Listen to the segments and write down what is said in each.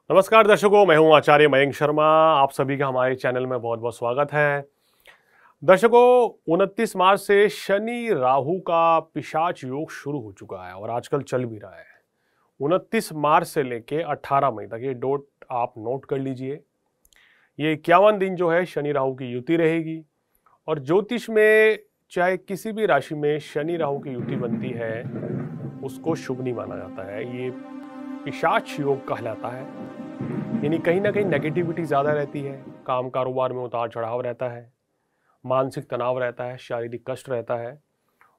नमस्कार दर्शकों, मैं हूं आचार्य मयंक शर्मा। आप सभी का हमारे चैनल में बहुत बहुत स्वागत है। दर्शकों, 29 मार्च से शनि राहु का पिशाच योग शुरू हो चुका है और आजकल चल भी रहा है। 29 मार्च से लेके 18 मई तक ये डोट आप नोट कर लीजिए। ये 51 दिन जो है शनि राहु की युति रहेगी और ज्योतिष में चाहे किसी भी राशि में शनि राहु की युति बनती है उसको शुभ नहीं माना जाता है। ये पिशाच योग कहलाता है। यानी कहीं ना कहीं नेगेटिविटी ज़्यादा रहती है, काम कारोबार में उतार चढ़ाव रहता है, मानसिक तनाव रहता है, शारीरिक कष्ट रहता है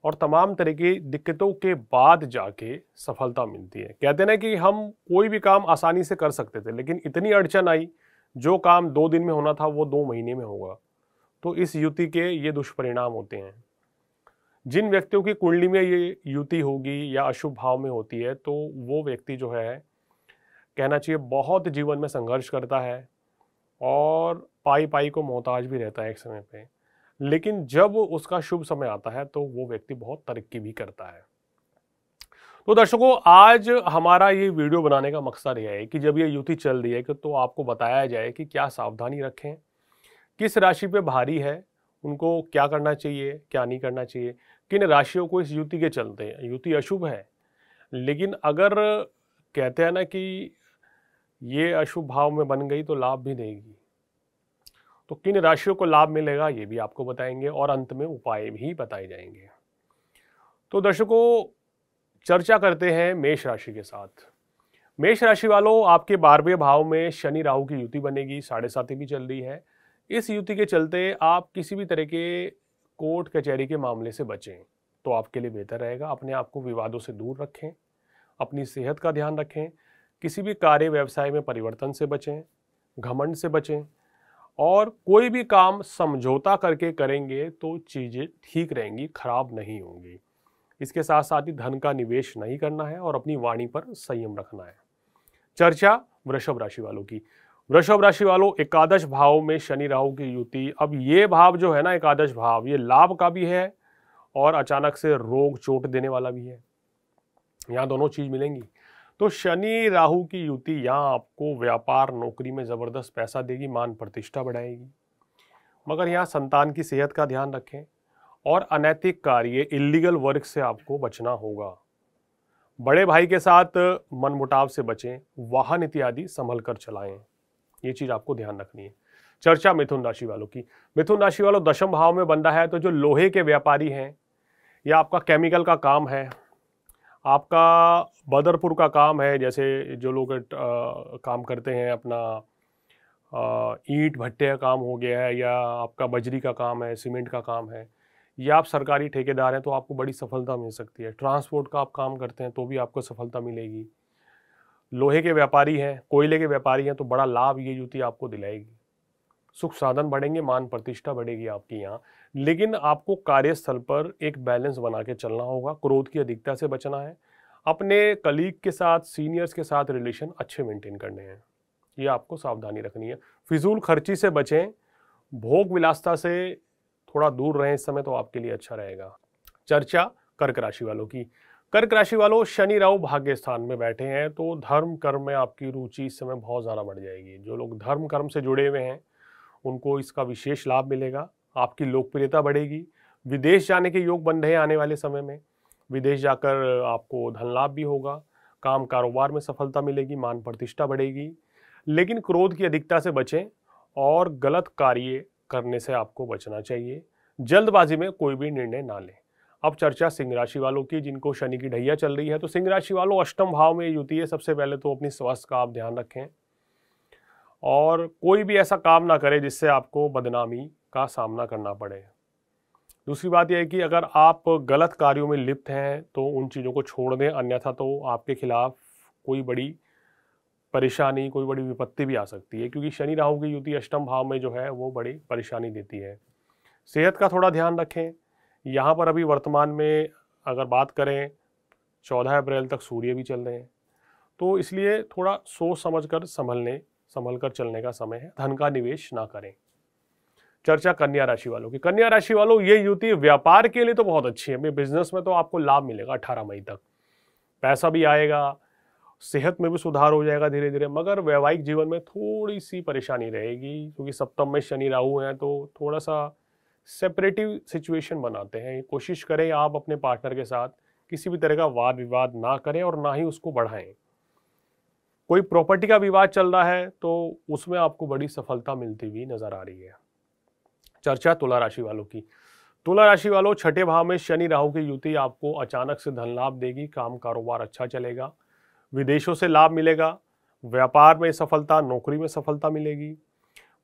और तमाम तरह की दिक्कतों के बाद जाके सफलता मिलती है। कहते हैं ना कि हम कोई भी काम आसानी से कर सकते थे, लेकिन इतनी अड़चन आई, जो काम 2 दिन में होना था वो 2 महीने में होगा। तो इस युति के ये दुष्परिणाम होते हैं। जिन व्यक्तियों की कुंडली में ये युति होगी या अशुभ भाव में होती है, तो वो व्यक्ति जो है कहना चाहिए बहुत जीवन में संघर्ष करता है और पाई पाई को मोहताज भी रहता है एक समय पे। लेकिन जब उसका शुभ समय आता है तो वो व्यक्ति बहुत तरक्की भी करता है। तो दर्शकों, आज हमारा ये वीडियो बनाने का मकसद यह है कि जब ये युति चल रही है कि तो आपको बताया जाए कि क्या सावधानी रखें, किस राशि पे भारी है, उनको क्या करना चाहिए, क्या नहीं करना चाहिए, किन राशियों को इस युति के चलते हैं। युति अशुभ है, लेकिन अगर कहते हैं ना कि ये अशुभ भाव में बन गई तो लाभ भी देगी। तो किन राशियों को लाभ मिलेगा ये भी आपको बताएंगे और अंत में उपाय भी बताए जाएंगे। तो दर्शकों, चर्चा करते हैं मेष राशि के साथ। मेष राशि वालों, आपके 12वें भाव में शनि राहु की युति बनेगी, 7.5 भी चल रही है। इस युति के चलते आप किसी भी तरह के कोर्ट कचहरी के मामले से बचें तो आपके लिए बेहतर रहेगा। अपने आप को विवादों से दूर रखें, अपनी सेहत का ध्यान रखें, किसी भी कार्य व्यवसाय में परिवर्तन से बचें, घमंड से बचें और कोई भी काम समझौता करके करेंगे तो चीज़ें ठीक रहेंगी, खराब नहीं होंगी। इसके साथ साथ ही धन का निवेश नहीं करना है और अपनी वाणी पर संयम रखना है। चर्चा वृषभ राशि वालों की। वृषभ राशि वालों, एकादश भाव में शनि राहु की युति। अब ये भाव जो है ना, एकादश भाव, ये लाभ का भी है और अचानक से रोग चोट देने वाला भी है। यहाँ दोनों चीज मिलेंगी। तो शनि राहु की युति यहाँ आपको व्यापार नौकरी में जबरदस्त पैसा देगी, मान प्रतिष्ठा बढ़ाएगी। मगर यहाँ संतान की सेहत का ध्यान रखें और अनैतिक कार्य, इलीगल वर्क से आपको बचना होगा। बड़े भाई के साथ मनमुटाव से बचें, वाहन इत्यादि संभल कर चलाएं, ये चीज आपको ध्यान रखनी है। चर्चा मिथुन राशि वालों की। मिथुन राशि वालों, दशम भाव में बंधा है, तो जो लोहे के व्यापारी हैं या आपका केमिकल का काम है, आपका बदरपुर का काम है, जैसे जो लोग काम करते हैं अपना ईंट भट्टे का काम हो गया है, या आपका बजरी का काम है, सीमेंट का काम है, या आप सरकारी ठेकेदार हैं तो आपको बड़ी सफलता मिल सकती है। ट्रांसपोर्ट का आप काम करते हैं तो भी आपको सफलता मिलेगी। लोहे के व्यापारी हैं, कोयले के व्यापारी हैं तो बड़ा लाभ ये युति आपको दिलाएगी। सुख साधन बढ़ेंगे, मान प्रतिष्ठा बढ़ेगी आपकी यहाँ। लेकिन आपको कार्यस्थल पर एक बैलेंस बना के चलना होगा, क्रोध की अधिकता से बचना है, अपने कलीग के साथ, सीनियर्स के साथ रिलेशन अच्छे मेंटेन करने हैं, ये आपको सावधानी रखनी है। फिजूल खर्ची से बचें, भोग विलासता से थोड़ा दूर रहें इस समय, तो आपके लिए अच्छा रहेगा। चर्चा कर्क राशि वालों की। कर्क राशि वालों, शनि राहु भाग्य स्थान में बैठे हैं तो धर्म कर्म में आपकी रुचि इस समय बहुत ज़्यादा बढ़ जाएगी। जो लोग धर्म कर्म से जुड़े हुए हैं उनको इसका विशेष लाभ मिलेगा, आपकी लोकप्रियता बढ़ेगी। विदेश जाने के योग बन रहे हैं आने वाले समय में, विदेश जाकर आपको धन लाभ भी होगा, काम कारोबार में सफलता मिलेगी, मान प्रतिष्ठा बढ़ेगी। लेकिन क्रोध की अधिकता से बचें और गलत कार्य करने से आपको बचना चाहिए। जल्दबाजी में कोई भी निर्णय ना लें। अब चर्चा सिंह राशि वालों की, जिनको शनि की ढैया चल रही है। तो सिंह राशि वालों, अष्टम भाव में युति है। सबसे पहले तो अपनी स्वास्थ्य का आप ध्यान रखें और कोई भी ऐसा काम ना करें जिससे आपको बदनामी का सामना करना पड़े। दूसरी बात यह है कि अगर आप गलत कार्यों में लिप्त हैं तो उन चीज़ों को छोड़ दें, अन्यथा तो आपके खिलाफ कोई बड़ी परेशानी, कोई बड़ी विपत्ति भी आ सकती है, क्योंकि शनि राहु की युति अष्टम भाव में जो है वो बड़ी परेशानी देती है। सेहत का थोड़ा ध्यान रखें। यहाँ पर अभी वर्तमान में अगर बात करें 14 अप्रैल तक सूर्य भी चल रहे हैं, तो इसलिए थोड़ा सोच समझ कर संभल कर चलने का समय है। धन का निवेश ना करें। चर्चा कन्या राशि वालों की। कन्या राशि वालों, ये युति व्यापार के लिए तो बहुत अच्छी है। बिजनेस में तो आपको लाभ मिलेगा 18 मई तक, पैसा भी आएगा, सेहत में भी सुधार हो जाएगा धीरे धीरे, मगर वैवाहिक जीवन में थोड़ी सी परेशानी रहेगी क्योंकि सप्तम में शनि राहु हैं तो थोड़ा सा सेपरेटिव सिचुएशन बनाते हैं। कोशिश करें आप अपने पार्टनर के साथ किसी भी तरह का वाद विवाद ना करें और ना ही उसको बढ़ाएं। कोई प्रॉपर्टी का विवाद चल रहा है तो उसमें आपको बड़ी सफलता मिलती हुई नजर आ रही है। चर्चा तुला राशि वालों की। तुला राशि वालों, छठे भाव में शनि राहु की युति आपको अचानक से धन लाभ देगी। काम कारोबार अच्छा चलेगा, विदेशों से लाभ मिलेगा, व्यापार में सफलता, नौकरी में सफलता मिलेगी।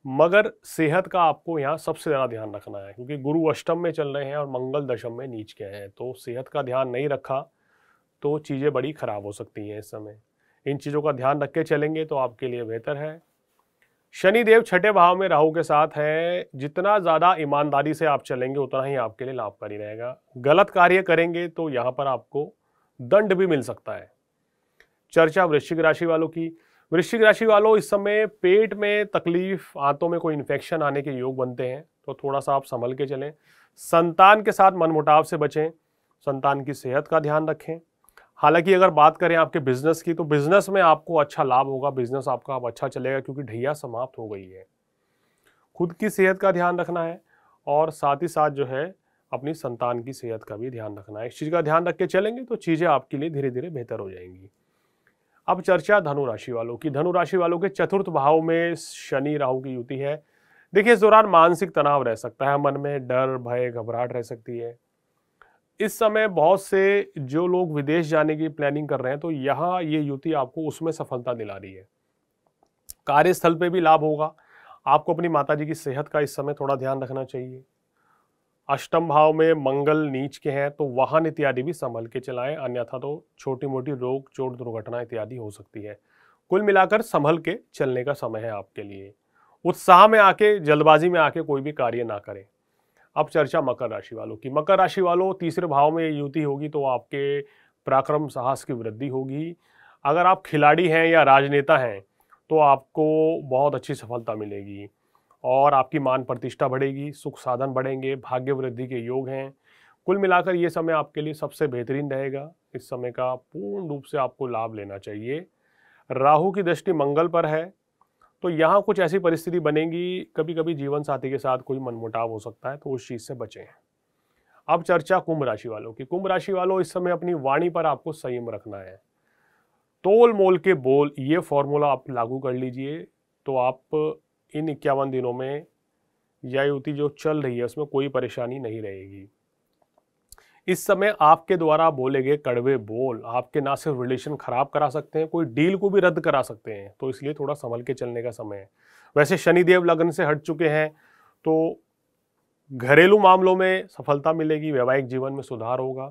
मगर सेहत का आपको यहाँ सबसे ज़्यादा ध्यान रखना है क्योंकि गुरु अष्टम में चल रहे हैं और मंगल दशम में नीच के हैं, तो सेहत का ध्यान नहीं रखा तो चीज़ें बड़ी खराब हो सकती हैं। इस समय इन चीज़ों का ध्यान रख के चलेंगे तो आपके लिए बेहतर है। शनिदेव छठे भाव में राहु के साथ है, जितना ज़्यादा ईमानदारी से आप चलेंगे उतना ही आपके लिए लाभकारी रहेगा। गलत कार्य करेंगे तो यहाँ पर आपको दंड भी मिल सकता है। चर्चा वृश्चिक राशि वालों की। वृश्चिक राशि वालों, इस समय पेट में तकलीफ, आंतों में कोई इन्फेक्शन आने के योग बनते हैं, तो थोड़ा सा आप संभल के चलें। संतान के साथ मनमुटाव से बचें, संतान की सेहत का ध्यान रखें। हालांकि अगर बात करें आपके बिजनेस की तो बिजनेस में आपको अच्छा लाभ होगा, बिजनेस आपका अब अच्छा चलेगा क्योंकि ढैया समाप्त हो गई है। खुद की सेहत का ध्यान रखना है और साथ ही साथ जो है अपनी संतान की सेहत का भी ध्यान रखना है। इस चीज़ का ध्यान रख के चलेंगे तो चीज़ें आपके लिए धीरे धीरे बेहतर हो जाएंगी। अब चर्चा धनु राशि वालों की। धनु राशि वालों के चतुर्थ भाव में शनि राहु की युति है। देखिए, इस दौरान मानसिक तनाव रह सकता है, मन में डर, भय, घबराहट रह सकती है। इस समय बहुत से जो लोग विदेश जाने की प्लानिंग कर रहे हैं तो यहाँ ये युति आपको उसमें सफलता दिला रही है। कार्यस्थल पे भी लाभ होगा। आपको अपनी माताजी की सेहत का इस समय थोड़ा ध्यान रखना चाहिए। अष्टम भाव में मंगल नीच के हैं तो वाहन इत्यादि भी संभल के चलाएं, अन्यथा तो छोटी मोटी रोग, चोट, दुर्घटना इत्यादि हो सकती है। कुल मिलाकर संभल के चलने का समय है आपके लिए। उत्साह में आके, जल्दबाजी में आके कोई भी कार्य ना करें। अब चर्चा मकर राशि वालों की। मकर राशि वालों, तीसरे भाव में युति होगी तो आपके पराक्रम, साहस की वृद्धि होगी। अगर आप खिलाड़ी हैं या राजनेता हैं तो आपको बहुत अच्छी सफलता मिलेगी और आपकी मान प्रतिष्ठा बढ़ेगी, सुख साधन बढ़ेंगे, भाग्य वृद्धि के योग हैं। कुल मिलाकर ये समय आपके लिए सबसे बेहतरीन रहेगा। इस समय का पूर्ण रूप से आपको लाभ लेना चाहिए। राहु की दृष्टि मंगल पर है तो यहाँ कुछ ऐसी परिस्थिति बनेगी, कभी कभी जीवन साथी के साथ कोई मनमुटाव हो सकता है, तो उस चीज़ से बचें। अब चर्चा कुंभ राशि वालों की। कुंभ राशि वालों, इस समय अपनी वाणी पर आपको संयम रखना है। तोल मोल के बोल, ये फॉर्मूला आप लागू कर लीजिए तो आप इन 51 दिनों में यह युति जो चल रही है उसमें कोई परेशानी नहीं रहेगी। इस समय आपके द्वारा बोले गए कड़वे बोल आपके ना सिर्फ रिलेशन खराब करा सकते हैं, कोई डील को भी रद्द करा सकते हैं, तो इसलिए थोड़ा संभल के चलने का समय है। वैसे शनिदेव लग्न से हट चुके हैं तो घरेलू मामलों में सफलता मिलेगी, वैवाहिक जीवन में सुधार होगा,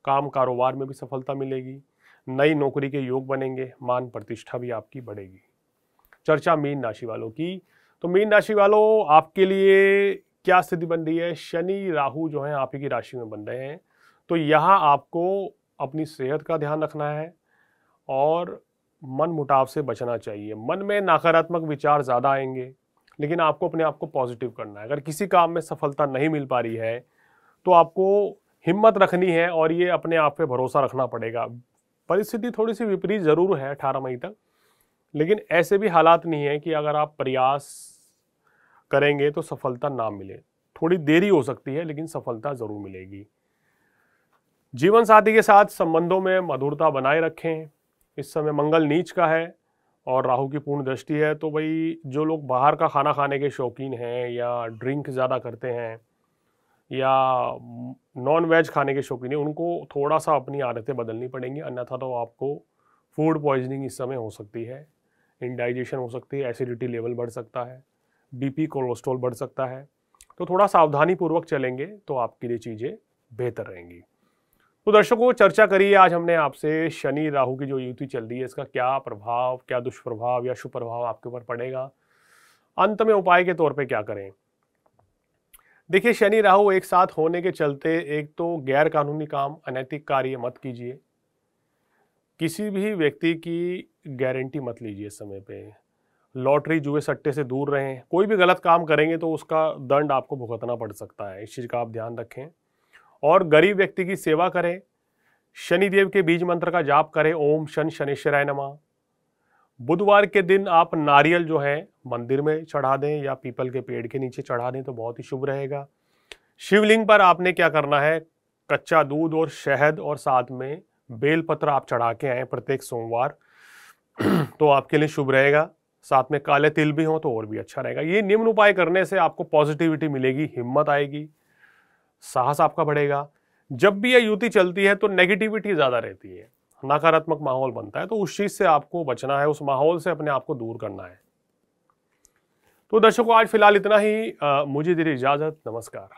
काम कारोबार में भी सफलता मिलेगी, नई नौकरी के योग बनेंगे, मान प्रतिष्ठा भी आपकी बढ़ेगी। चर्चा मीन राशि वालों की। तो मीन राशि वालों, आपके लिए क्या स्थिति बन रही है? शनि राहु जो है आप ही की राशि में बन रहे हैं, तो यहाँ आपको अपनी सेहत का ध्यान रखना है और मन मुटाव से बचना चाहिए। मन में नकारात्मक विचार ज़्यादा आएंगे, लेकिन आपको अपने आप को पॉजिटिव करना है। अगर किसी काम में सफलता नहीं मिल पा रही है तो आपको हिम्मत रखनी है और ये अपने आप पे भरोसा रखना पड़ेगा। परिस्थिति थोड़ी सी विपरीत ज़रूर है 18 मई तक, लेकिन ऐसे भी हालात नहीं है कि अगर आप प्रयास करेंगे तो सफलता ना मिले। थोड़ी देरी हो सकती है लेकिन सफलता जरूर मिलेगी। जीवन साथी के साथ संबंधों में मधुरता बनाए रखें। इस समय मंगल नीच का है और राहु की पूर्ण दृष्टि है, तो भाई जो लोग बाहर का खाना खाने के शौकीन हैं या ड्रिंक ज़्यादा करते हैं या नॉन वेज खाने के शौकीन हैं, उनको थोड़ा सा अपनी आदतें बदलनी पड़ेंगी, अन्यथा तो आपको फूड पॉइजनिंग इस समय हो सकती है, इंडाइजेशन हो सकती है, एसिडिटी लेवल बढ़ सकता है, बीपी, कोलेस्ट्रॉल बढ़ सकता है। तो थोड़ा सावधानी पूर्वक चलेंगे तो आपके लिए चीज़ें बेहतर रहेंगी। तो दर्शकों, चर्चा करिए आज हमने आपसे शनि राहु की जो युति चल रही है इसका क्या प्रभाव, क्या दुष्प्रभाव या शुभ प्रभाव आपके ऊपर पड़ेगा, अंत में उपाय के तौर पे क्या करें। देखिए, शनि राहु एक साथ होने के चलते एक तो गैर कानूनी काम, अनैतिक कार्य मत कीजिए। किसी भी व्यक्ति की गारंटी मत लीजिए इस समय पे। लॉटरी, जुए, सट्टे से दूर रहें। कोई भी गलत काम करेंगे तो उसका दंड आपको भुगतना पड़ सकता है, इस चीज़ का आप ध्यान रखें। और गरीब व्यक्ति की सेवा करें। शनिदेव के बीज मंत्र का जाप करें, ओम शन शनेश्वराय नमः। बुधवार के दिन आप नारियल जो है मंदिर में चढ़ा दें या पीपल के पेड़ के नीचे चढ़ा दें तो बहुत ही शुभ रहेगा। शिवलिंग पर आपने क्या करना है, कच्चा दूध और शहद और साथ में बेलपत्र आप चढ़ा के आए प्रत्येक सोमवार तो आपके लिए शुभ रहेगा। साथ में काले तिल भी हो तो और भी अच्छा रहेगा। ये निम्न उपाय करने से आपको पॉजिटिविटी मिलेगी, हिम्मत आएगी, साहस आपका बढ़ेगा। जब भी यह युति चलती है तो नेगेटिविटी ज्यादा रहती है, नकारात्मक माहौल बनता है, तो उस चीज से आपको बचना है, उस माहौल से अपने आप को दूर करना है। तो दर्शकों आज फिलहाल इतना ही, मुझे दीजिए इजाजत, नमस्कार।